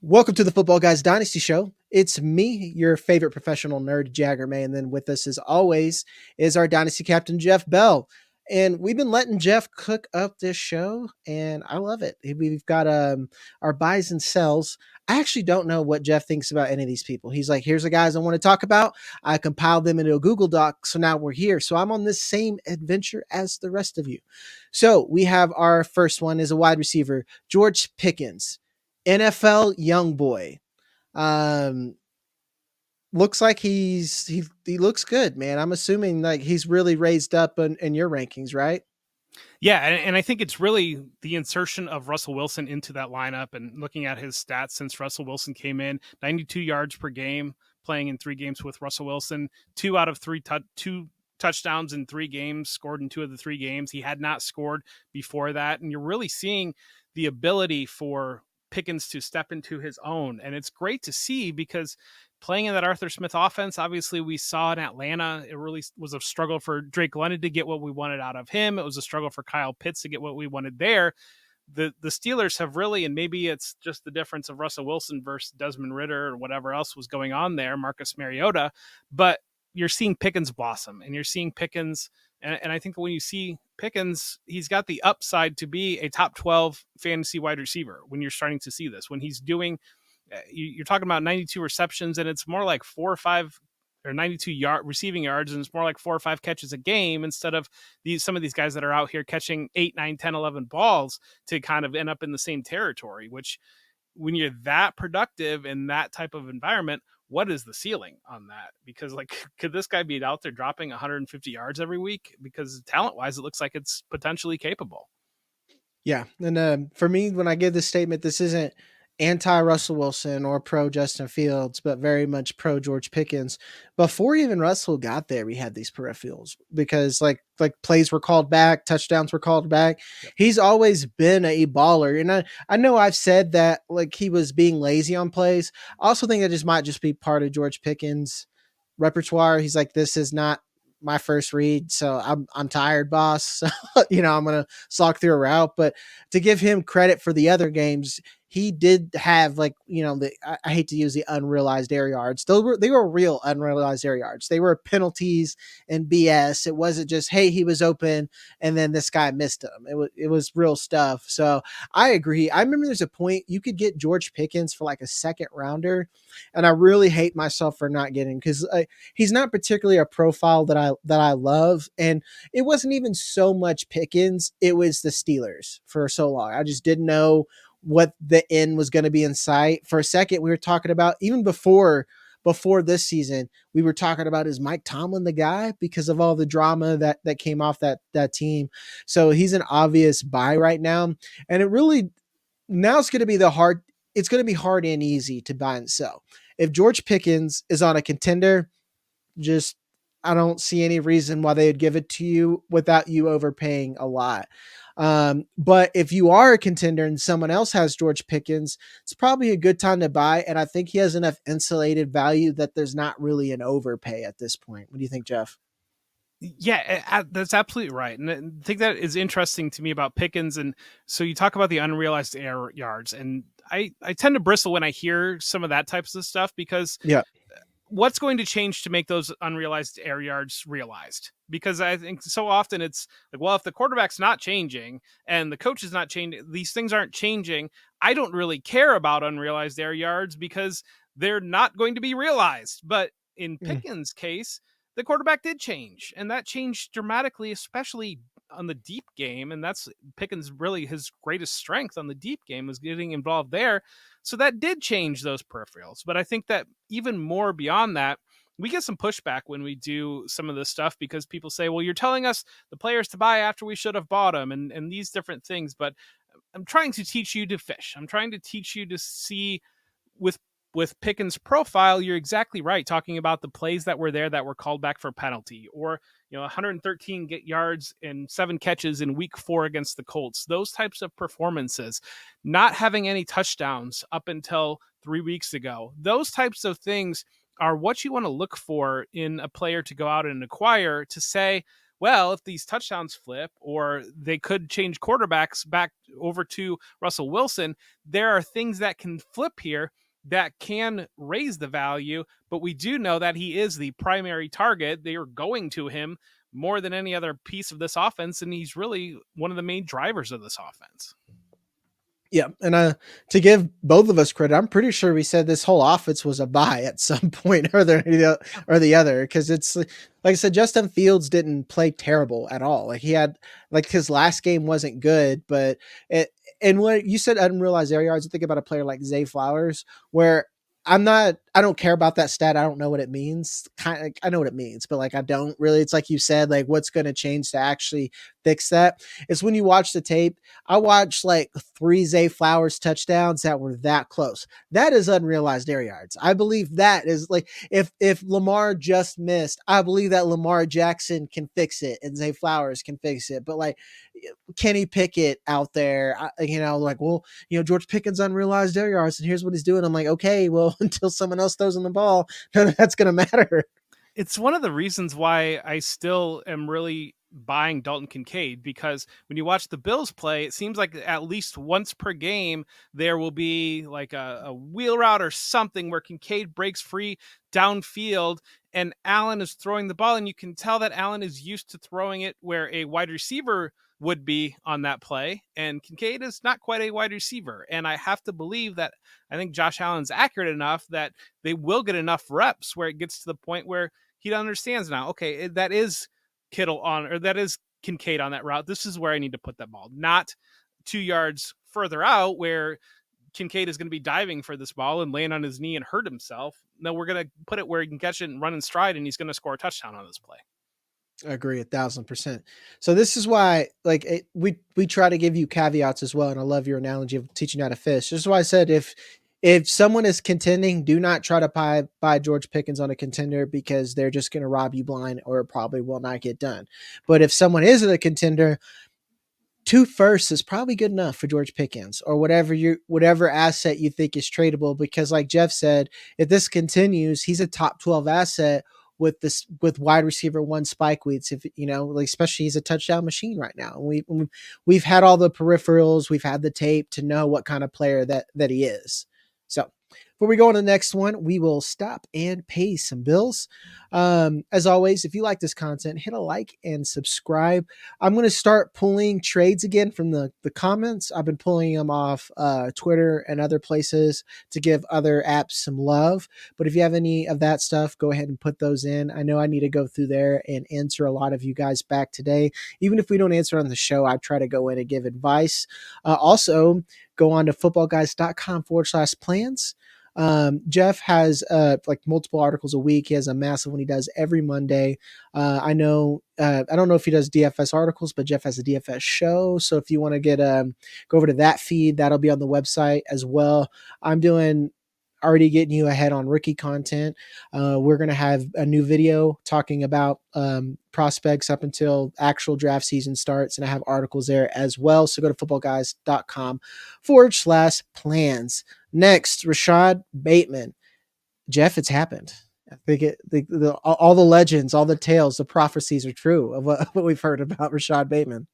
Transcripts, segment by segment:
Welcome to the Football Guys Dynasty Show. It's me, your favorite professional nerd, Jagger, man. And then with us, as always, is our Dynasty captain, Jeff Bell. And we've been letting Jeff cook up this show, and I love it. We've got our buys and sells. I actually don't know what Jeff thinks about any of these people. He's like, here's the guys I want to talk about. I compiled them into a Google Doc, so now we're here. So I'm on this same adventure as the rest of you. So we have our first one is a wide receiver, George Pickens. NFL young boy. Um, looks like he looks good, man. I'm assuming like he's really raised up in your rankings, right? Yeah, and I think it's really the insertion of Russell Wilson into that lineup and looking at his stats since Russell Wilson came in, 92 yards per game, playing in 3 games with Russell Wilson, two touchdowns in 3 games, scored in 2 of the 3 games. He had not scored before that, and you're really seeing the ability for Pickens to step into his own, and it's great to see because playing in that Arthur Smith offense, obviously we saw in Atlanta, it really was a struggle for Drake London to get what we wanted out of him. It was a struggle for Kyle Pitts to get what we wanted there. The Steelers have really, and maybe it's just the difference of Russell Wilson versus Desmond Ridder or whatever else was going on there, Marcus Mariota, but you're seeing Pickens blossom and you're seeing Pickens. And I think when you see Pickens, he's got the upside to be a top 12 fantasy wide receiver when you're starting to see this, when he's doing you're talking about 92 receptions and it's more like 4 or 5 or 92 receiving yards, and it's more like 4 or 5 catches a game instead of some of these guys that are out here catching 8, 9, 10, 11 balls to kind of end up in the same territory, which when you're that productive in that type of environment, what is the ceiling on that? Because like, could this guy be out there dropping 150 yards every week? Because talent wise, it looks like it's potentially capable. Yeah, and for me, when I give this statement, this isn't anti Russell Wilson or pro Justin Fields, but very much pro George Pickens. Before even Russell got there, we had these peripherals because like plays were called back, touchdowns were called back. Yep. He's always been a baller, and I know I've said that like he was being lazy on plays. I also think that just might just be part of George Pickens' repertoire. He's like, this is not my first read, so I'm tired, boss. So, I'm gonna slog through a route. But to give him credit for the other games, he did have like I hate to use the unrealized air yards. They were real unrealized air yards. They were penalties and BS. It wasn't just hey he was open and then this guy missed him. It was real stuff. So I agree. I remember there's a point you could get George Pickens for like a second rounder, and I really hate myself for not getting because he's not particularly a profile that I love, and it wasn't even so much Pickens, it was the Steelers for so long. I just didn't know what the end was going to be in sight. For a second, we were talking about even before this season, we were talking about is Mike Tomlin the guy because of all the drama that came off that team. So he's an obvious buy right now, and it really now it's going to be hard and easy to buy and sell. If George Pickens is on a contender, just I don't see any reason why they would give it to you without you overpaying a lot. But if you are a contender and someone else has George Pickens, it's probably a good time to buy. And I think he has enough insulated value that there's not really an overpay at this point. What do you think, Jeff? Yeah, that's absolutely right. And I think that is interesting to me about Pickens. And so you talk about the unrealized air yards, and I tend to bristle when I hear some of that types of stuff because Yeah. what's going to change to make those unrealized air yards realized? Because I think so often it's like, well, if the quarterback's not changing and the coach is not changing, these things aren't changing. I don't really care about unrealized air yards because they're not going to be realized. But in Mm. Pickens' case, the quarterback did change, and that changed dramatically, especially on the deep game. And that's Pickens really his greatest strength on the deep game was getting involved there. So that did change those peripherals. But I think that even more beyond that, we get some pushback when we do some of this stuff because people say, well, you're telling us the players to buy after we should have bought them and these different things. But I'm trying to teach you to fish. I'm trying to teach you to see with Pickens' profile, you're exactly right. Talking about the plays that were there that were called back for penalty, or 113 yards and 7 catches in Week 4 against the Colts. Those types of performances, not having any touchdowns up until 3 weeks ago. Those types of things are what you want to look for in a player to go out and acquire to say, well, if these touchdowns flip or they could change quarterbacks back over to Russell Wilson, there are things that can flip here that can raise the value, but we do know that he is the primary target. They are going to him more than any other piece of this offense, and he's really one of the main drivers of this offense. Yeah, and to give both of us credit, I'm pretty sure we said this whole offense was a buy at some point or the other, because it's like I said, Justin Fields didn't play terrible at all. Like he had like his last game wasn't good, but it and what you said unrealized air yards. I think about a player like Zay Flowers, where I don't care about that stat. I don't know what it means. Kind of, I know what it means, but like I don't really. It's like you said, like what's going to change to actually fix that? It's when you watch the tape. I watched like 3 Zay Flowers touchdowns that were that close. That is unrealized air yards. I believe that is like if Lamar just missed, I believe that Lamar Jackson can fix it and Zay Flowers can fix it. But like Kenny Pickett out there, like, well, George Pickens unrealized air yards, and here's what he's doing. I'm like, okay, well, until someone else throws in the ball, none of that's going to matter. It's one of the reasons why I still am really buying Dalton Kincaid, because when you watch the Bills play, it seems like at least once per game there will be like a wheel route or something where Kincaid breaks free downfield and Allen is throwing the ball, and you can tell that Allen is used to throwing it where a wide receiver would be on that play, and Kincaid is not quite a wide receiver. And I have to believe that I think Josh Allen's accurate enough that they will get enough reps where it gets to the point where he understands now, okay, that is Kittle on, or that is Kincaid on that route. This is where I need to put that ball, not 2 yards further out where Kincaid is going to be diving for this ball and laying on his knee and hurt himself. No, we're going to put it where he can catch it and run in stride, and he's going to score a touchdown on this play. I agree 1,000%. So this is why, like, we try to give you caveats as well, and I love your analogy of teaching how to fish. This is why I said if someone is contending, do not try to buy George Pickens on a contender, because they're just going to rob you blind, or it probably will not get done. But if someone isn't a contender, 2 firsts is probably good enough for George Pickens, or whatever asset you think is tradable. Because like Jeff said, if this continues, he's a top 12 asset with wide receiver 1 spike weeks. If like, especially he's a touchdown machine right now. And we've had all the peripherals, we've had the tape to know what kind of player that he is. So before we go on to the next one, we will stop and pay some bills. As always, if you like this content, hit a like and subscribe. I'm going to start pulling trades again from the comments. I've been pulling them off Twitter and other places to give other apps some love. But if you have any of that stuff, go ahead and put those in. I know I need to go through there and answer a lot of you guys back today. Even if we don't answer on the show, I try to go in and give advice. Also, go on to footballguys.com/plans. Jeff has like multiple articles a week. He has a massive one he does every Monday. I know I don't know if he does DFS articles, but Jeff has a DFS show. So if you want to get go over to that feed, that'll be on the website as well. I'm doing already getting you ahead on rookie content. We're going to have a new video talking about prospects up until actual draft season starts. And I have articles there as well. So go to footballguys.com/plans. Next, Rashod Bateman. Jeff, it's happened. I think all the legends, all the tales, the prophecies are true of what we've heard about Rashod Bateman.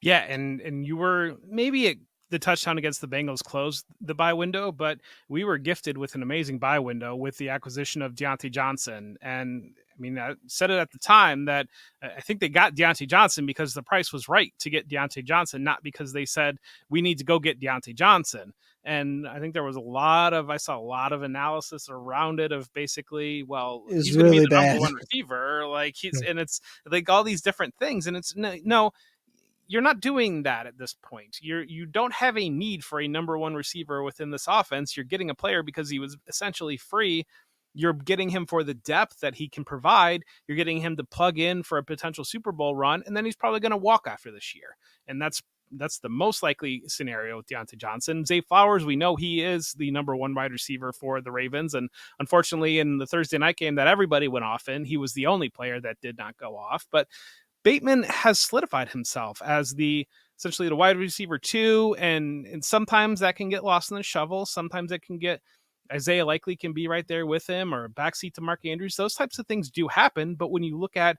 Yeah, and you were maybe the touchdown against the Bengals closed the buy window, but we were gifted with an amazing buy window with the acquisition of Deontay Johnson. And I mean, I said it at the time that I think they got Deontay Johnson because the price was right to get Deontay Johnson, not because they said we need to go get Deontay Johnson. And I think there was I saw a lot of analysis around it of basically, well, he's going to be the number 1 receiver. Like and it's like all these different things. And it's no, you're not doing that at this point. You don't have a need for a number 1 receiver within this offense. You're getting a player because he was essentially free. You're getting him for the depth that he can provide. You're getting him to plug in for a potential Super Bowl run, and then he's probably going to walk after this year. And that's the most likely scenario with Deontay Johnson. Zay Flowers, we know he is the number 1 wide receiver for the Ravens. And unfortunately, in the Thursday night game that everybody went off in, he was the only player that did not go off. But Bateman has solidified himself as essentially the wide receiver 2, and sometimes that can get lost in the shovel. Sometimes it can get Isaiah Likely can be right there with him, or backseat to Mark Andrews. Those types of things do happen. But when you look at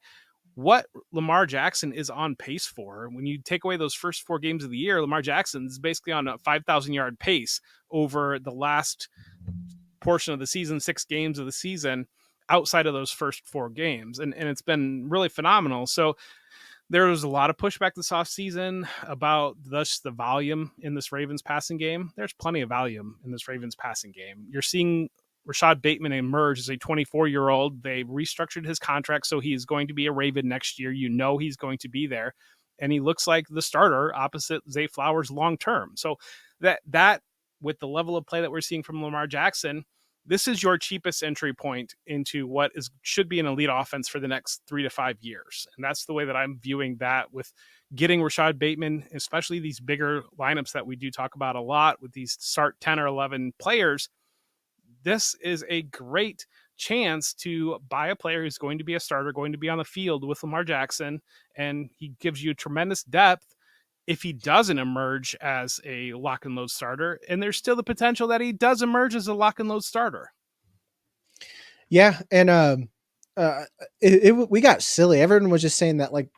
what Lamar Jackson is on pace for. When you take away those first 4 games of the year, Lamar Jackson is basically on a 5,000-yard pace over the last portion of the season, 6 games of the season, outside of those first 4 games. And it's been really phenomenal. So there was a lot of pushback this offseason about thus the volume in this Ravens passing game. There's plenty of volume in this Ravens passing game. You're seeing Rashod Bateman emerge as a 24-year-old. They restructured his contract, so he's going to be a Raven next year. You know he's going to be there. And he looks like the starter opposite Zay Flowers long term. So that with the level of play that we're seeing from Lamar Jackson, this is your cheapest entry point into what should be an elite offense for the next 3 to 5 years. And that's the way that I'm viewing that, with getting Rashod Bateman, especially these bigger lineups that we do talk about a lot with these start 10 or 11 players. This is a great chance to buy a player who's going to be a starter, going to be on the field with Lamar Jackson, and he gives you tremendous depth if he doesn't emerge as a lock and load starter. And there's still the potential that he does emerge as a lock and load starter. Yeah. And we got silly. Everyone was just saying that, like,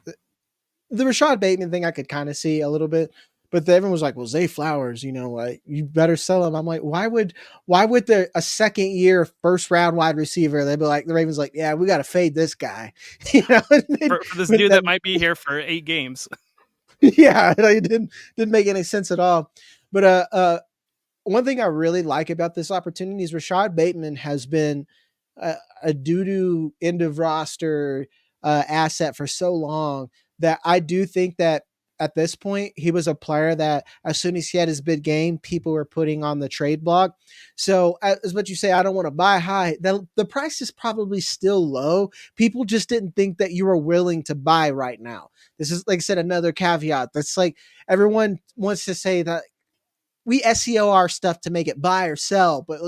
the Rashod Bateman thing I could kind of see a little bit, but everyone was like, well, Zay Flowers, like, you better sell him. I'm like, why would a second year first round wide receiver, they'd be like, the Ravens like, yeah, we got to fade this guy, for this dude that might be here for 8 games. Yeah, it didn't make any sense at all. But one thing I really like about this opportunity is Rashod Bateman has been a doo-doo end of roster asset for so long that I do think that at this point he was a player that as soon as he had his big game, people were putting on the trade block. So as what you say, I don't want to buy high. The price is probably still low. People just didn't think that you were willing to buy right now. This is, like I said, another caveat. That's like everyone wants to say that we SEO our stuff to make it buy or sell, but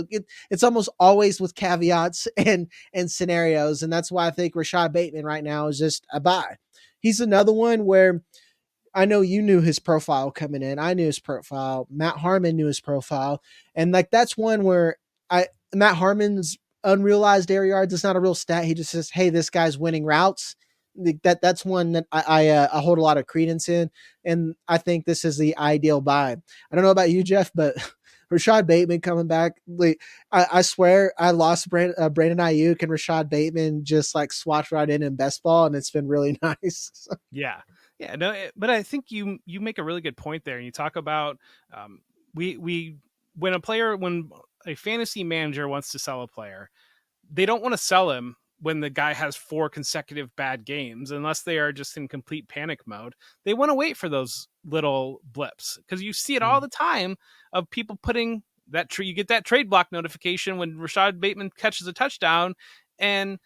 it's almost always with caveats and scenarios. And that's why I think Rashod Bateman right now is just a buy. He's another one where I know you knew his profile coming in. I knew his profile. Matt Harmon knew his profile. And like, that's one where Matt Harmon's unrealized air yards is not a real stat. He just says, hey, this guy's winning routes. That's one that I hold a lot of credence in. And I think this is the ideal buy. I don't know about you, Jeff, but Rashod Bateman coming back. Like, I swear I lost Brandon Ayuk, and Rashod Bateman just like swatched right in best ball, and it's been really nice. Yeah. Yeah, no, but I think you make a really good point there. And you talk about we when a fantasy manager wants to sell a player, they don't want to sell him when the guy has 4 consecutive bad games, unless they are just in complete panic mode. They want to wait for those little blips, because you see it all the time of people putting that you get that trade block notification when Rashod Bateman catches a touchdown, and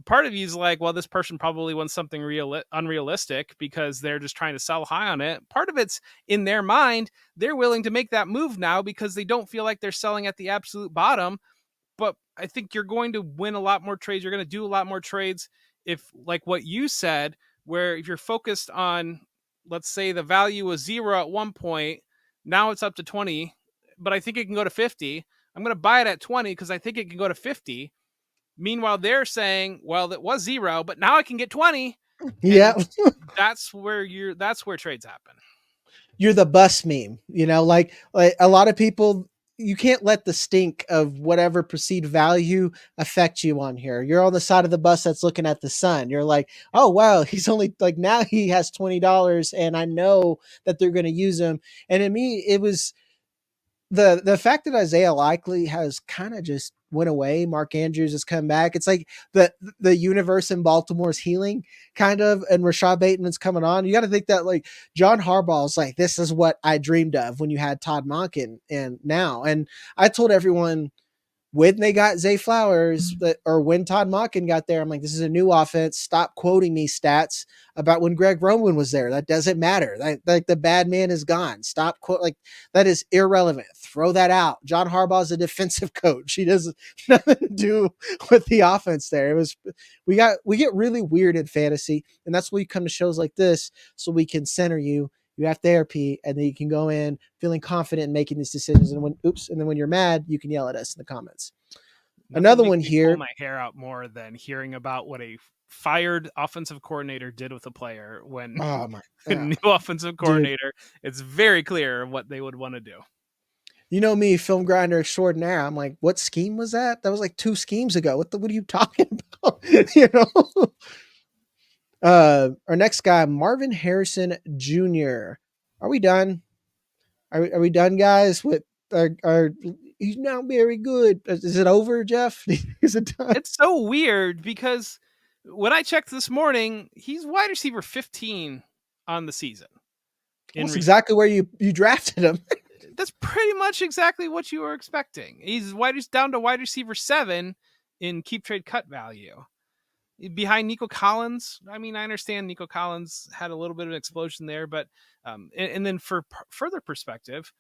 part of you is like, well, this person probably wants something unrealistic because they're just trying to sell high on it. Part of it's in their mind. They're willing to make that move now because they don't feel like they're selling at the absolute bottom. But I think you're going to win a lot more trades. You're going to do a lot more trades if, like what you said, where if you're focused on, let's say the value was 0 at one point, now it's up to 20, but I think it can go to 50. I'm going to buy it at 20 because I think it can go to 50. Meanwhile, they're saying, well, that was 0, but now I can get 20. Yeah. that's where trades happen. You're the bus meme, like a lot of people, you can't let the stink of whatever perceived value affect you on here. You're on the side of the bus that's looking at the sun. You're like, oh, wow, he's only like, now he has $20 and I know that they're going to use him. And in me, it was the fact that Isaiah Likely has kind of just went away. Mark Andrews has come back. It's like the universe in Baltimore's healing kind of, and Rashod Bateman's coming on. You got to think that like John Harbaugh's like, this is what I dreamed of when you had Todd Monken and now. And I told everyone when they got Zay Flowers or when Todd Monken got there, I'm like, this is a new offense. Stop quoting me stats about when Greg Roman was there. That doesn't matter. Like the bad man is gone. Stop quote, like that is irrelevant. Throw that out. John Harbaugh is a defensive coach. He does nothing to do with the offense there. We get really weird in fantasy, and that's why you come to shows like this so we can center you. You have therapy, and then you can go in feeling confident in making these decisions. And then when you're mad, you can yell at us in the comments. Nothing Another makes one me here. pull my hair out more than hearing about what a fired offensive coordinator did with a player when Oh my, a yeah, new offensive dude. coordinator, it's very clear what they would want to do. You know me, film grinder extraordinaire. I'm like, what scheme was that? That was like 2 schemes ago. What are you talking about? you know. Our next guy, Marvin Harrison Jr. Are we done? Are we done, guys? With our he's not very good. Is it over, Jeff? Is it done? It's so weird because when I checked this morning, he's wide receiver 15 on the season Well, in that's exactly where you drafted him. that's pretty much exactly what you were expecting. He's down to wide receiver 7 in keep trade cut value. Behind Nico Collins, I mean, I understand Nico Collins had a little bit of an explosion there, but and then for further perspective,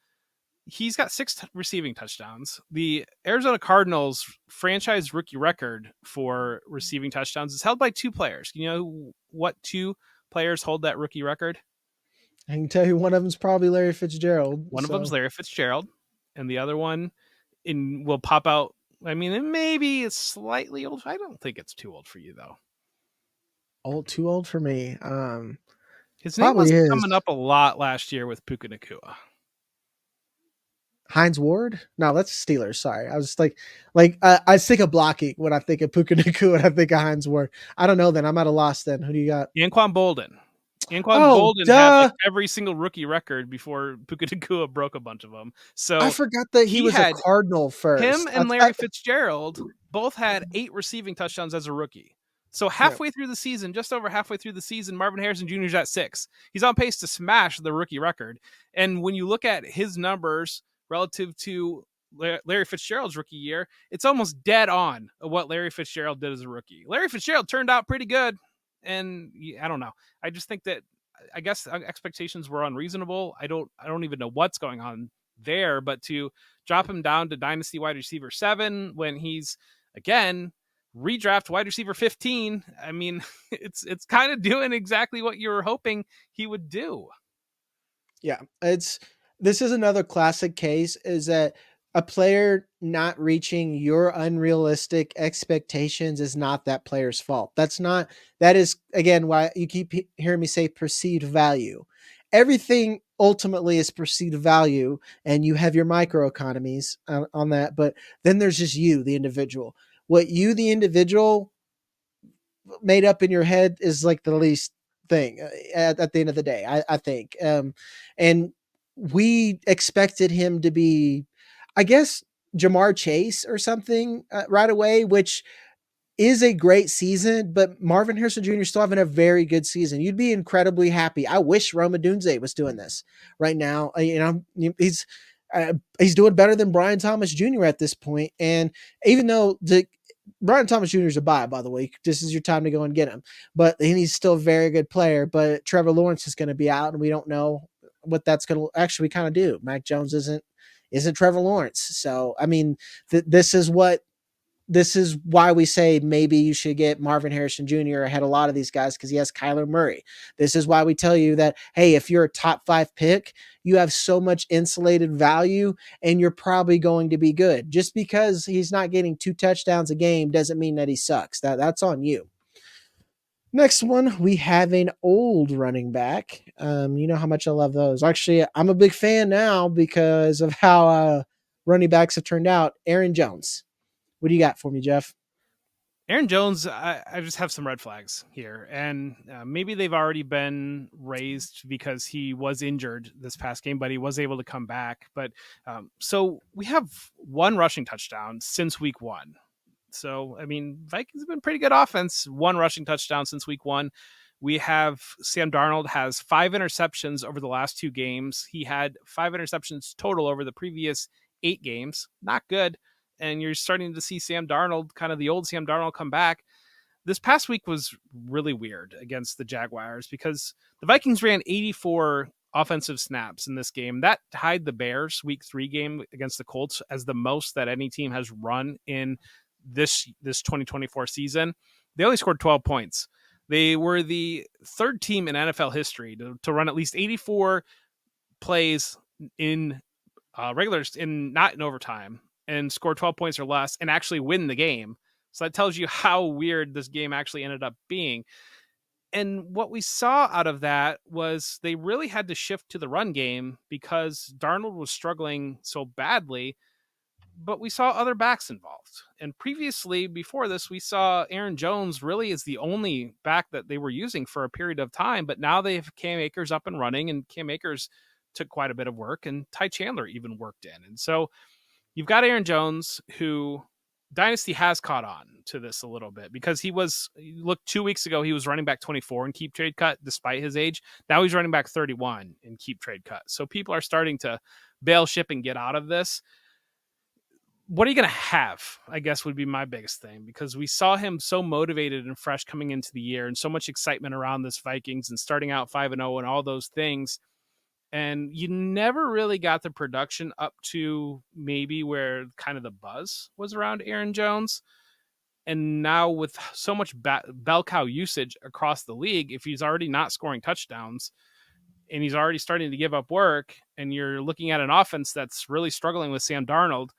he's got 6 receiving touchdowns. The Arizona Cardinals franchise rookie record for receiving touchdowns is held by 2 players. You know what 2 players hold that rookie record? I can tell you one of them's probably Larry Fitzgerald. One of them's So Larry Fitzgerald, and the other one will pop out. I mean, it maybe it's slightly old. I don't think it's too old for you though. too old for me. His name Probably was is coming up a lot last year with Puka Nacua. Heinz Ward. No, that's Steelers. Sorry, I was I think of blocking when I think of Puka Nacua and I think of Heinz Ward. I don't know. Then I'm at a loss. Then who do you got? Anquan Bolden. Anquan Oh, Bolden had like duh! every single rookie record before Puka Nacua broke a bunch of them. I So forgot that he he was a had Cardinal him first. and Larry Fitzgerald both had 8 receiving touchdowns as a rookie. So Yeah. halfway through the season, just over halfway through the season, Marvin Harrison Jr. is at 6. He's on pace to smash the rookie record. And when you look at his numbers relative to Larry Fitzgerald's rookie year, it's almost dead on what Larry Fitzgerald did as a rookie. Larry Fitzgerald turned out pretty good. And I don't know. I just think that I guess expectations were unreasonable. I don't even know what's going on there, but to drop him down to dynasty wide receiver 7 when he's again redraft wide receiver 15. I mean, it's kind of doing exactly what you were hoping he would do. Yeah, this is another classic case is that a player not reaching your unrealistic expectations is not that player's fault. That is again why you keep hearing me say perceived value. Everything ultimately is perceived value and you have your microeconomies on that, but then there's just you, the individual. What you, the individual, made up in your head is like the least thing at the end of the day. I think, and we expected him to be, I guess, Jamar Chase or something right away, which is a great season, but Marvin Harrison Jr. still having a very good season. You'd be incredibly happy. I wish Roma Dunze was doing this right now. He's doing better than Brian Thomas Jr. at this point. And even though Brian Thomas Jr. is a buy, by the way, this is your time to go and get him. But he's still a very good player. But Trevor Lawrence is going to be out, and we don't know what that's going to actually kind of do. Mac Jones isn't Trevor Lawrence. So I mean, this is why we say maybe you should get Marvin Harrison Jr. ahead of a lot of these guys because he has Kyler Murray. This is why we tell you that, hey, if you're a top 5 pick, you have so much insulated value and you're probably going to be good. Just because he's not getting 2 touchdowns a game doesn't mean that he sucks. That's on you. Next one, we have an old running back. You know how much I love those. Actually, I'm a big fan now because of how running backs have turned out. Aaron Jones. What do you got for me, Jeff? Aaron Jones, I just have some red flags here, and maybe they've already been raised because he was injured this past game, but he was able to come back. But so we have 1 rushing touchdown since week 1. So I mean, Vikings have been pretty good offense. 1 rushing touchdown since week 1. We have Sam Darnold has 5 interceptions over the last 2 games. He had 5 interceptions total over the previous 8 games. Not good. And you're starting to see Sam Darnold, kind of the old Sam Darnold, come back. This past week was really weird against the Jaguars because the Vikings ran 84 offensive snaps in this game. That tied the Bears week 3 game against the Colts as the most that any team has run in this 2024 season. They only scored 12 points. They were the 3rd team in NFL history to run at least 84 plays in regulars, not in overtime, and score 12 points or less and actually win the game So that tells you how weird this game actually ended up being. And what we saw out of that was they really had to shift to the run game because Darnold was struggling so badly, but we saw other backs involved. And previously, before this, we saw Aaron Jones really is the only back that they were using for a period of time. But now they have Cam Akers up and running, and Cam Akers took quite a bit of work, and Ty Chandler even worked in. And so you've got Aaron Jones, who Dynasty has caught on to this a little bit because look, 2 weeks ago, he was running back 24 in keep trade cut despite his age. Now he's running back 31 in keep trade cut. So people are starting to bail ship and get out of this. What are you going to have, I guess, would be my biggest thing, because we saw him so motivated and fresh coming into the year and so much excitement around this Vikings and starting out 5-0 and all those things. And you never really got the production up to maybe where kind of the buzz was around Aaron Jones. And now with so much bell cow usage across the league, if he's already not scoring touchdowns and he's already starting to give up work, and you're looking at an offense that's really struggling with Sam Darnold,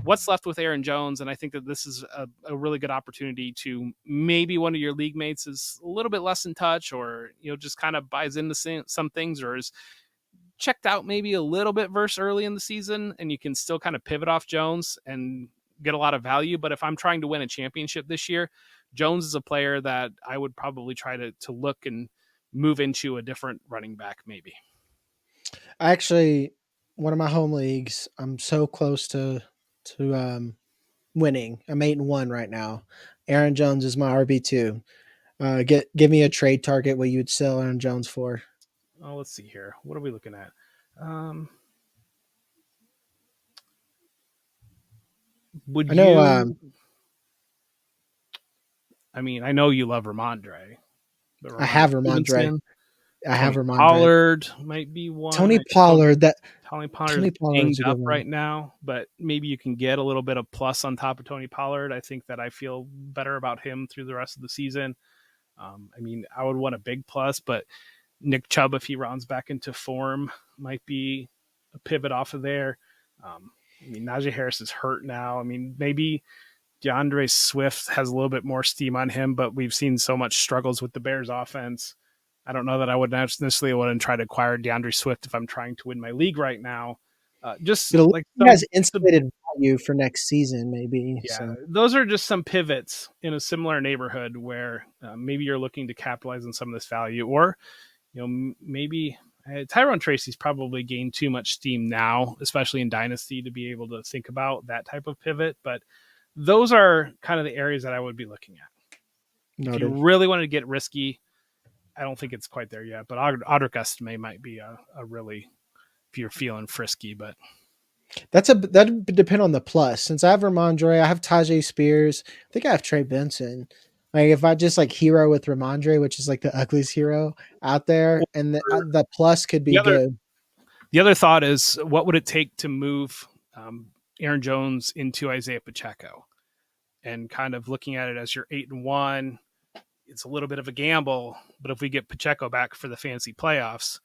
what's left with Aaron Jones? And I think that this is a really good opportunity to maybe one of your league mates is a little bit less in touch, or, just kind of buys into some things, or is checked out maybe a little bit versus early in the season, and you can still kind of pivot off Jones and get a lot of value. But if I'm trying to win a championship this year, Jones is a player that I would probably try to look and move into a different running back maybe. Actually, one of my home leagues, I'm so close to winning. I'm 8-1 right now. Aaron Jones is my RB2. Give me a trade target what you would sell Aaron Jones for. Oh, let's see here. What are we looking at? Would I know. you? I mean, I know you love Ramondre. But I have Ramondre. Stevenson, I have Tony Ramondre. Pollard might be one. Tony Pollard. Tony Pollard's banged up right now, but maybe you can get a little bit of plus on top of Tony Pollard. I think that I feel better about him through the rest of the season. I mean, I would want a big plus, but Nick Chubb, if he rounds back into form, might be a pivot off of there. I mean, Najee Harris is hurt now. I mean, maybe DeAndre Swift has a little bit more steam on him, but we've seen so much struggles with the Bears offense. I don't know that I would necessarily want to try to acquire DeAndre Swift if I'm trying to win my league right now. Just like he has insulated value for next season, maybe. Yeah, so. Those are just some pivots in a similar neighborhood where maybe you're looking to capitalize on some of this value, or maybe Tyrone Tracy's probably gained too much steam now, especially in Dynasty, to be able to think about that type of pivot. But those are kind of the areas that I would be looking at. Noted. If you really wanted to get risky, I don't think it's quite there yet, but Audric Estime might be a really, if you're feeling frisky, but that depend on the plus. Since I have Ramondre, I have Tajay Spears. I think I have Trey Benson. Like if I just like hero with Ramondre, which is like the ugliest hero out there, and the plus could be good. The other thought is, what would it take to move Aaron Jones into Isaiah Pacheco? And kind of looking at it as you're 8-1, it's a little bit of a gamble, but if we get Pacheco back for the fantasy playoffs,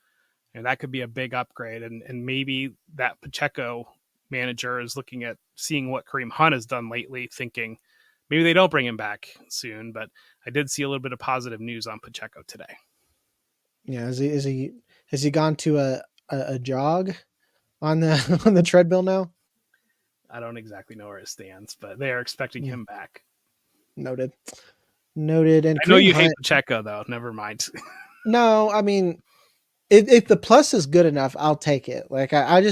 and that could be a big upgrade, and maybe that Pacheco manager is looking at seeing what Kareem Hunt has done lately, thinking maybe they don't bring him back soon. But I did see a little bit of positive news on Pacheco today. Yeah, has he gone to a jog on the treadmill now? I don't exactly know where it stands, but they are expecting him back. Noted. And I know you hate Pacheco, though. Never mind. No, I mean, if the plus is good enough, I'll take it. Like I'm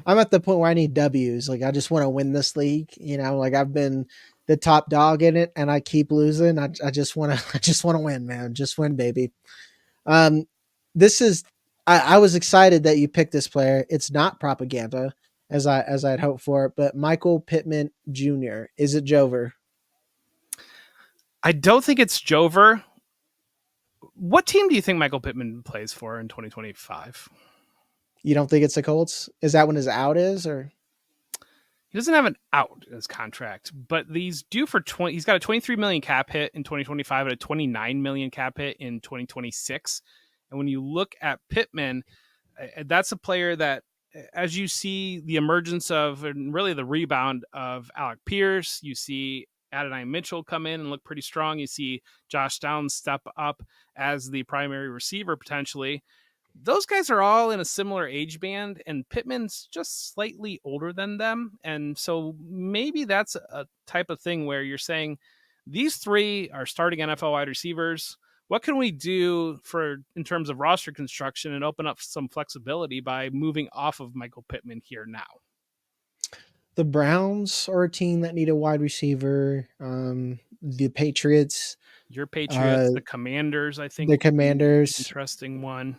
at the point where I need W's. Like I just want to win this league. Like I've been the top dog in it, and I keep losing. I just want to win, man. Just win, baby. This is. I was excited that you picked this player. It's not propaganda as I'd hoped for, but Michael Pittman Jr. Is it Jover? I don't think it's Jover. What team do you think Michael Pittman plays for in 2025? You don't think it's the Colts? Is that when his out is, or? He doesn't have an out in his contract, but he's due for 20. He's got a 23 million cap hit in 2025 and a 29 million cap hit in 2026. And when you look at Pittman, that's a player that, as you see the emergence of, and really the rebound of Alec Pierce, you see Adonai Mitchell come in and look pretty strong. You see Josh Downs step up as the primary receiver potentially. Those guys are all in a similar age band, and Pittman's just slightly older than them. And so maybe that's a type of thing where you're saying these three are starting NFL wide receivers. What can we do for in terms of roster construction and open up some flexibility by moving off of Michael Pittman here now? The Browns are a team that need a wide receiver. The Patriots, Your Patriots, uh, the Commanders, I think the would be an Commanders. interesting one.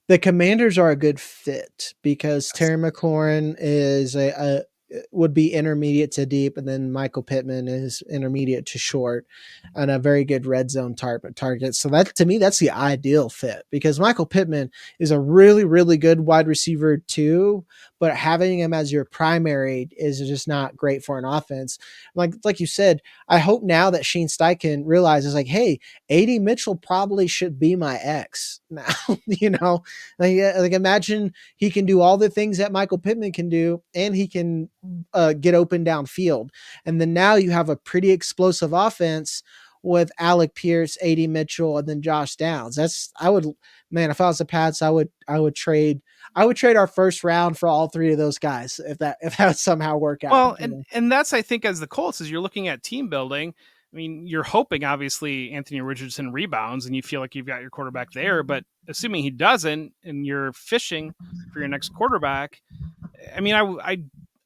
The Commanders are a good fit because Yes. Terry McLaurin is a would be intermediate to deep, and then Michael Pittman is intermediate to short, and a very good red zone target. So that to me, that's the ideal fit because Michael Pittman is a really really good wide receiver too, but having him as your primary is just not great for an offense. Like you said, I hope now that Shane Steichen realizes like, hey, AD Mitchell probably should be my X now. Like imagine he can do all the things that Michael Pittman can do, and he can get open downfield. And then now you have a pretty explosive offense with Alec Pierce, AD Mitchell, and then Josh Downs. Man, if I was the Pats, I would trade our first round for all three of those guys if that would somehow work out. Well, and that's I think as the Colts, as you're looking at team building, I mean, you're hoping obviously Anthony Richardson rebounds and you feel like you've got your quarterback there, but assuming he doesn't and you're fishing for your next quarterback, I mean,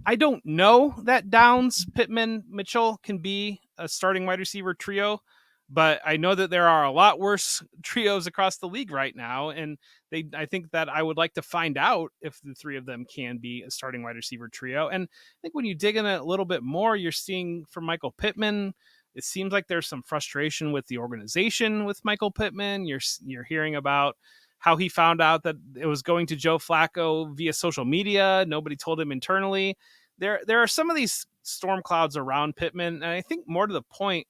I don't know that Downs, Pittman, Mitchell can be a starting wide receiver trio, but I know that there are a lot worse trios across the league right now, and I think that I would like to find out if the three of them can be a starting wide receiver trio. And I think when you dig in a little bit more, you're seeing from Michael Pittman, it seems like there's some frustration with the organization with Michael Pittman. You're hearing about how he found out that it was going to Joe Flacco via social media. Nobody told him internally. There are some of these storm clouds around Pittman, and I think more to the point,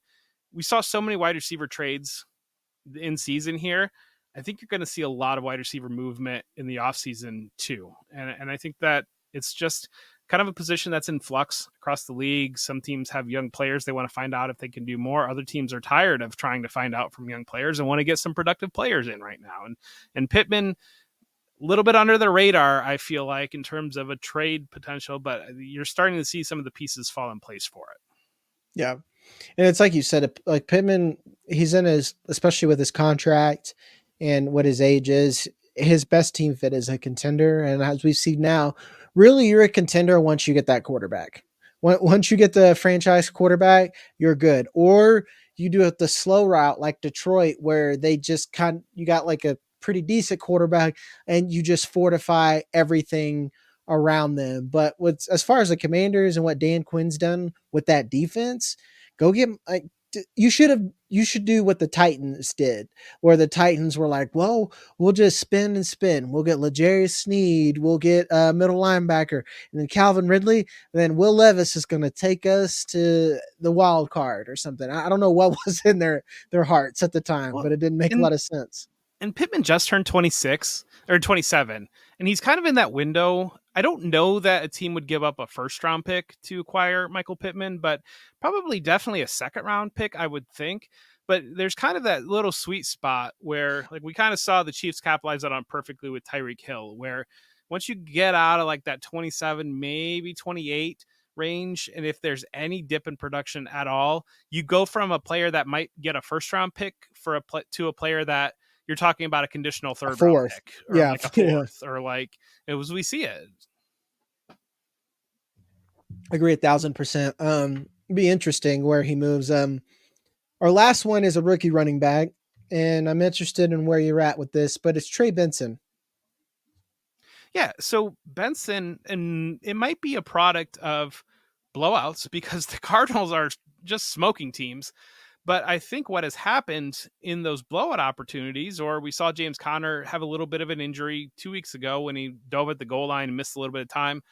we saw so many wide receiver trades in season here. I think you're going to see a lot of wide receiver movement in the offseason too. And I think that it's just kind of a position that's in flux across the league. Some teams have young players. They want to find out if they can do more. Other teams are tired of trying to find out from young players and want to get some productive players in right now. And Pittman, a little bit under the radar, I feel like, in terms of a trade potential, but you're starting to see some of the pieces fall in place for it. Yeah. And it's like you said, like Pittman, he's in his, especially with his contract and what his age is, his best team fit is a contender. And as we see now, really you're a contender once you get that quarterback. Once you get the franchise quarterback, you're good. Or you do it the slow route like Detroit, where they just you got like a pretty decent quarterback and you just fortify everything around them. But as far as the Commanders and what Dan Quinn's done with that defense, go get like you should do what the Titans did, where the Titans were like, well, we'll just spin and spin. We'll get L'Jarius Sneed, we'll get a middle linebacker, and then Calvin Ridley, and then Will Levis is going to take us to the wild card or something. I don't know what was in their hearts at the time, Well, but it didn't make a and lot of sense. and Pittman just turned 26 or 27, and he's kind of in that window. I don't know that a team would give up a first round pick to acquire Michael Pittman, but probably definitely a second round pick, I would think. But there's kind of that little sweet spot where, like, we kind of saw the Chiefs capitalize on perfectly with Tyreek Hill, where once you get out of like that 27, maybe 28 range, and if there's any dip in production at all, you go from a player that might get a first round pick to a player that you're talking about a conditional A third round fourth. pick or Yeah. like a Yeah. fourth or like it was, we see it. Agree 1,000%. Be interesting where he moves. Our last one is a rookie running back, and I'm interested in where you're at with this, but it's Trey Benson. Yeah. So Benson, and it might be a product of blowouts because the Cardinals are just smoking teams. But I think what has happened in those blowout opportunities, or we saw James Conner have a little bit of an injury 2 weeks ago when he dove at the goal line and missed a little bit of time.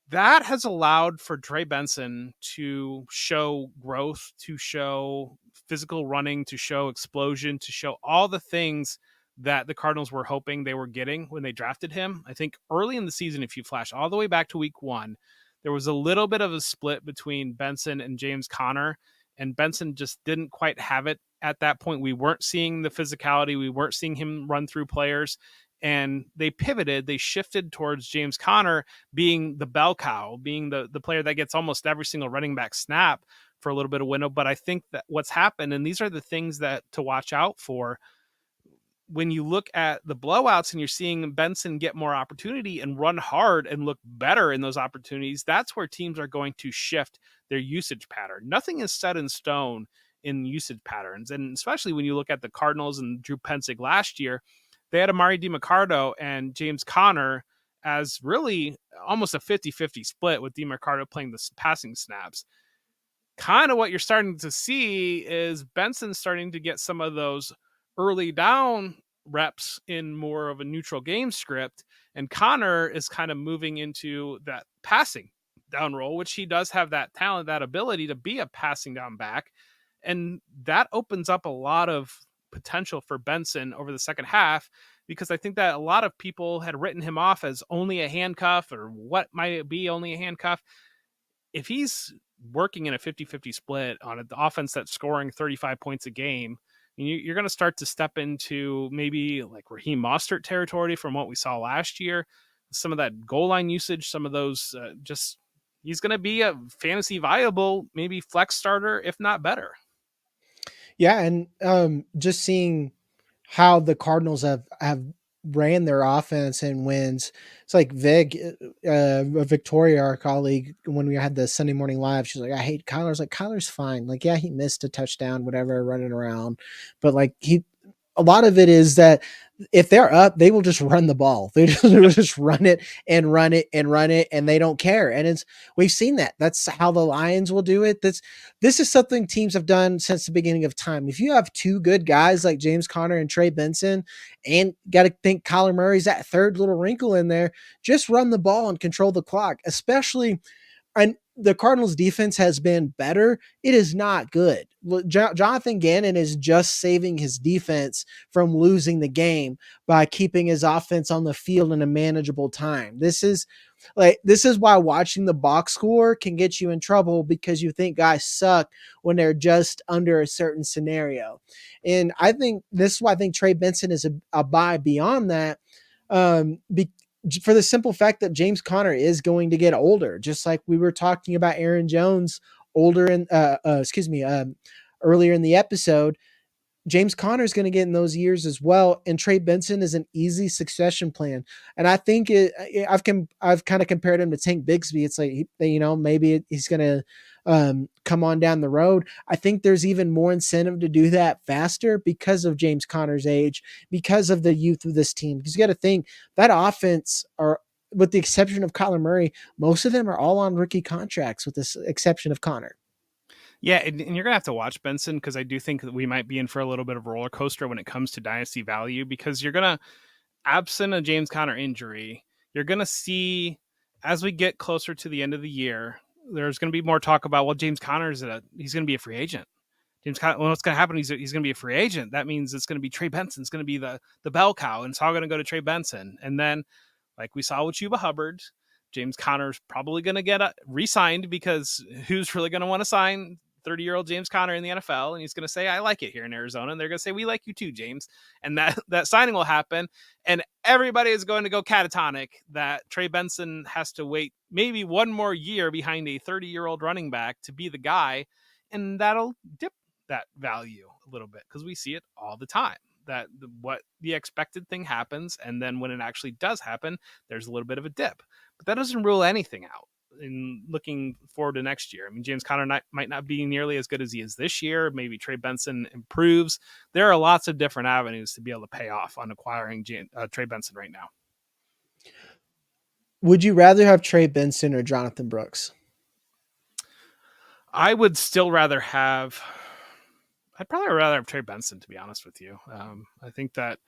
That has allowed for Trey Benson to show growth, to show physical running, to show explosion, to show all the things that the Cardinals were hoping they were getting when they drafted him. I think early in the season, if you flash all the way back to week 1, there was a little bit of a split between Benson and James Conner. and Benson just didn't quite have it at that point. We weren't seeing the physicality. We weren't seeing him run through players. And they pivoted, they shifted towards James Conner being the bell cow, being the player that gets almost every single running back snap for a little bit of window. But I think that what's happened, and these are the things that to watch out for, when you look at the blowouts and you're seeing Benson get more opportunity and run hard and look better in those opportunities, that's where teams are going to shift their usage pattern. Nothing is set in stone in usage patterns. And especially when you look at the Cardinals and Drew Pensick last year, they had Amari DiMercato and James Conner as really almost a 50-50 split, with DiMercato playing the passing snaps. Kind of what you're starting to see is Benson starting to get some of those early down reps in more of a neutral game script, and Conner is kind of moving into that passing down role, which he does have that talent, that ability to be a passing down back. And that opens up a lot of potential for Benson over the second half, because I think that a lot of people had written him off as only a handcuff, or what might be only a handcuff. If he's working in a 50-50 split on an offense that's scoring 35 points a game, you're going to start to step into maybe like Raheem Mostert territory from what we saw last year. Some of that goal line usage, some of those he's going to be a fantasy viable, maybe flex starter, if not better. Yeah, and just seeing how the Cardinals have ran their offense and wins. It's like Victoria, our colleague, when we had the Sunday morning live, she's like, I hate Kyler. I was like, Kyler's fine. Like, yeah, he missed a touchdown, whatever, running around. But like a lot of it is that if they're up, they will just run the ball. They just run it and run it and run it, and they don't care. And we've seen that. That's how the Lions will do it. This is something teams have done since the beginning of time. If you have two good guys like James Conner and Trey Benson, and got to think Kyler Murray's that third little wrinkle in there, just run the ball and control the clock, especially. And the Cardinals defense has been better. It is not good. Jonathan Gannon is just saving his defense from losing the game by keeping his offense on the field in a manageable time. This is why watching the box score can get you in trouble, because you think guys suck when they're just under a certain scenario. And I think this is why I think Trey Benson is a buy beyond that. For the simple fact that James Conner is going to get older, just like we were talking about Aaron Jones older in earlier in the episode. James Conner is going to get in those years as well, and Trey Benson is an easy succession plan. And I think I've kind of compared him to Tank Bigsby. It's like, maybe he's going to come on down the road. I think there's even more incentive to do that faster because of James Conner's age, because of the youth of this team. Because you got to think that offense are, with the exception of Kyler Murray, most of them are all on rookie contracts, with the exception of Conner. Yeah, and you're going to have to watch Benson, because I do think that we might be in for a little bit of a roller coaster when it comes to dynasty value, because you're going to, absent a James Conner injury, you're going to see, as we get closer to the end of the year, there's going to be more talk about, well, James Conner he's going to be a free agent. James Conner, what's going to happen? He's going to be a free agent. That means it's going to be Trey Benson. It's going to be the bell cow, and it's all going to go to Trey Benson. And then, like we saw with Chuba Hubbard, James Conner's probably going to get re-signed, because who's really going to want to sign 30-year-old James Conner in the NFL? And he's going to say, I like it here in Arizona. And they're going to say, we like you too, James. And that signing will happen. And everybody is going to go catatonic that Trey Benson has to wait maybe one more year behind a 30-year-old running back to be the guy. And that'll dip that value a little bit, because we see it all the time, that what the expected thing happens, and then when it actually does happen, there's a little bit of a dip. But that doesn't rule anything out in looking forward to next year. I mean, James Conner might not be nearly as good as he is this year. Maybe Trey Benson improves. There are lots of different avenues to be able to pay off on acquiring Trey Benson right now. Would you rather have Trey Benson or Jonathan Brooks? I would still rather have. I'd probably rather have Trey Benson, to be honest with you. I think that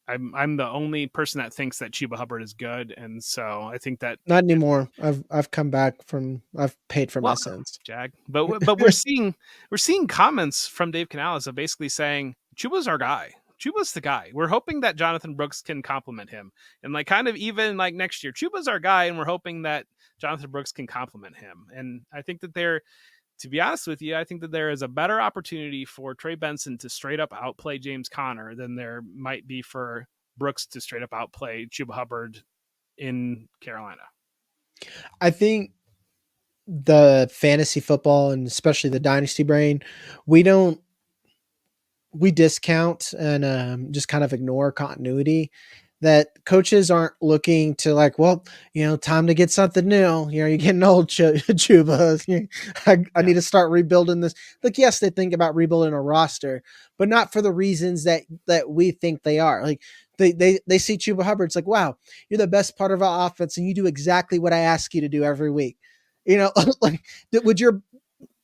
I'm the only person that thinks that Chuba Hubbard is good, and so I think that not anymore. I've come back from. I've paid for my sins, Jag. But we're seeing comments from Dave Canales of basically saying Chuba's our guy. Chuba's the guy. We're hoping that Jonathan Brooks can complement him, and like kind of even like next year, Chuba's our guy, and we're hoping that Jonathan Brooks can complement him. And I think that to be honest with you, I think that there is a better opportunity for Trey Benson to straight up outplay James Conner than there might be for Brooks to straight up outplay Chuba Hubbard in Carolina. I think the fantasy football and especially the dynasty brain, we don't we discount and just kind of ignore continuity. That coaches aren't looking to like, well, time to get something new. You're getting old, Chuba. I Yeah. need to start rebuilding this. Like, yes, they think about rebuilding a roster, but not for the reasons that we think they are. Like, they see Chuba Hubbard. It's like, wow, you're the best part of our offense, and you do exactly what I ask you to do every week. Like,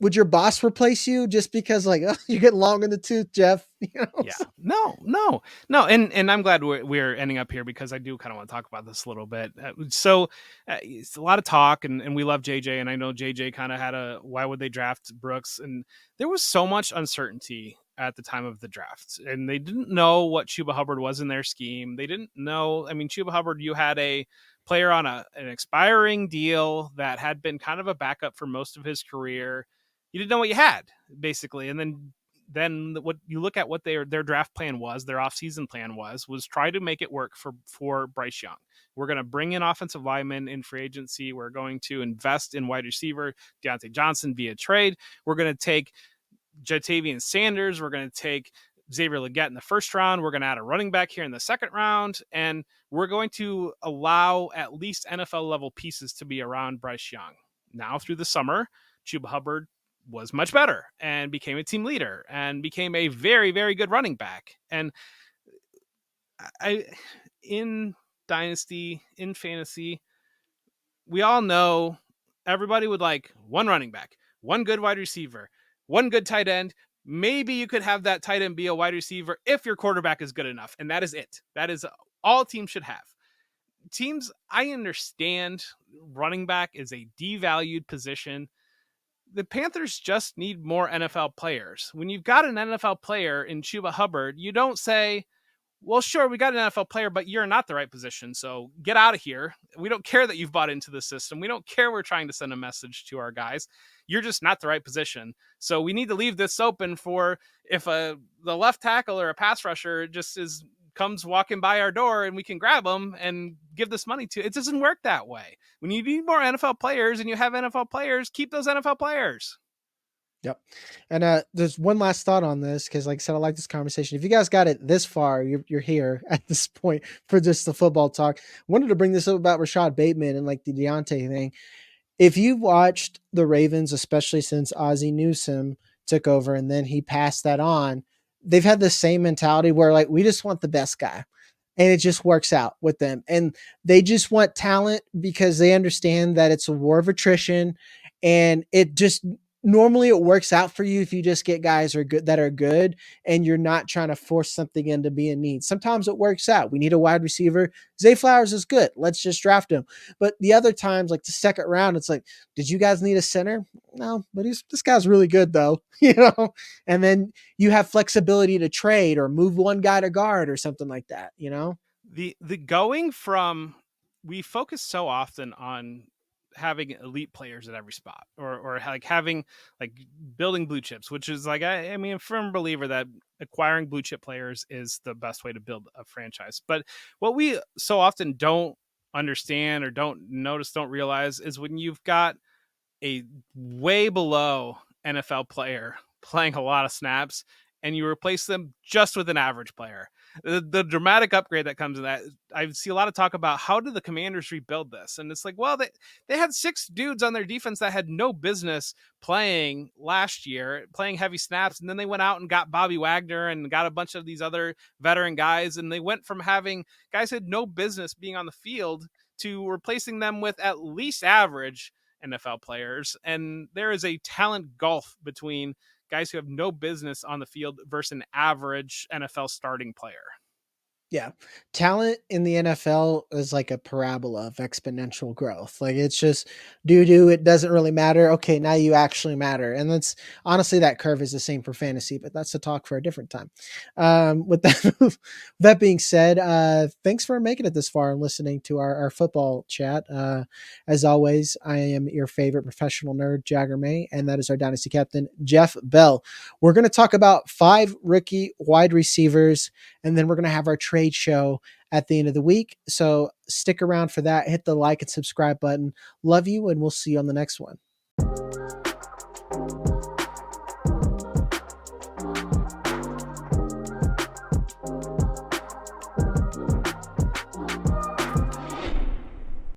would your boss replace you just because like, oh, you get long in the tooth, Jeff? Yeah, no, and I'm glad we're ending up here because I do kind of want to talk about this a little bit. It's a lot of talk, and we love JJ, and I know JJ kind of had a why would they draft Brooks, and there was so much uncertainty at the time of the draft, and they didn't know what Chuba Hubbard was in their scheme. They didn't know. I mean, Chuba Hubbard, you had a player on an expiring deal that had been kind of a backup for most of his career. You didn't know what you had basically, and then what you look at what their draft plan was, their offseason plan was try to make it work for Bryce Young. We're going to bring in offensive linemen in free agency. We're going to invest in wide receiver Deontay Johnson via trade. We're going to take Jatavian Sanders. We're going to take Xavier Legette in the first round. We're going to add a running back here in the second round. And we're going to allow at least NFL level pieces to be around Bryce Young. Now through the summer, Chuba Hubbard was much better and became a team leader and became a very, very good running back. And in Dynasty, in fantasy, we all know everybody would like one running back, one good wide receiver, one good tight end. Maybe you could have that tight end be a wide receiver if your quarterback is good enough. And that is it. That is all teams should have. Teams, I understand running back is a devalued position. The Panthers just need more NFL players. When you've got an NFL player in Chuba Hubbard, you don't say, well, sure, we got an NFL player, but you're not the right position. So get out of here. We don't care that you've bought into the system. We don't care we're trying to send a message to our guys. You're just not the right position. So we need to leave this open for if the left tackle or a pass rusher comes walking by our door and we can grab them and give this money to. It doesn't work that way. When you need more NFL players and you have NFL players, keep those NFL players. Yep. And there's one last thought on this because, like I said, I like this conversation. If you guys got it this far, you're here at this point for just the football talk. Wanted to bring this up about Rashod Bateman and like the Deontay thing. If you've watched the Ravens, especially since Ozzie Newsome took over and then he passed that on, they've had the same mentality where like we just want the best guy. And it just works out with them. And they just want talent because they understand that it's a war of attrition. And it just normally it works out for you if you just get guys that are good and you're not trying to force something into being need. Sometimes it works out. We need a wide receiver. Zay Flowers is good. Let's just draft him. But the other times, like the second round, it's like, did you guys need a center? No, but this guy's really good though, And then you have flexibility to trade or move one guy to guard or something like that. The going from we focus so often on having elite players at every spot or like having like building blue chips, which is like I mean, I'm a firm believer that acquiring blue chip players is the best way to build a franchise. But what we so often don't understand or don't notice, don't realize is when you've got a way below NFL player playing a lot of snaps and you replace them just with an average player. The dramatic upgrade that comes in that, I see a lot of talk about how did the Commanders rebuild this? And it's like, well, they had 6 dudes on their defense that had no business playing last year, playing heavy snaps. And then they went out and got Bobby Wagner and got a bunch of these other veteran guys. And they went from having guys who had no business being on the field to replacing them with at least average NFL players. And there is a talent gulf between guys who have no business on the field versus an average NFL starting player. Yeah. Talent in the NFL is like a parabola of exponential growth. Like it's just do it doesn't really matter. Okay, now you actually matter. And that's honestly that curve is the same for fantasy, but that's a talk for a different time. With that that being said, thanks for making it this far and listening to our football chat. As always, I am your favorite professional nerd, Jagger May, and that is our dynasty captain, Jeff Bell. We're going to talk about 5 rookie wide receivers, and then we're going to have our trade show at the end of the week. So stick around for that. Hit the like and subscribe button. Love you, and we'll see you on the next one.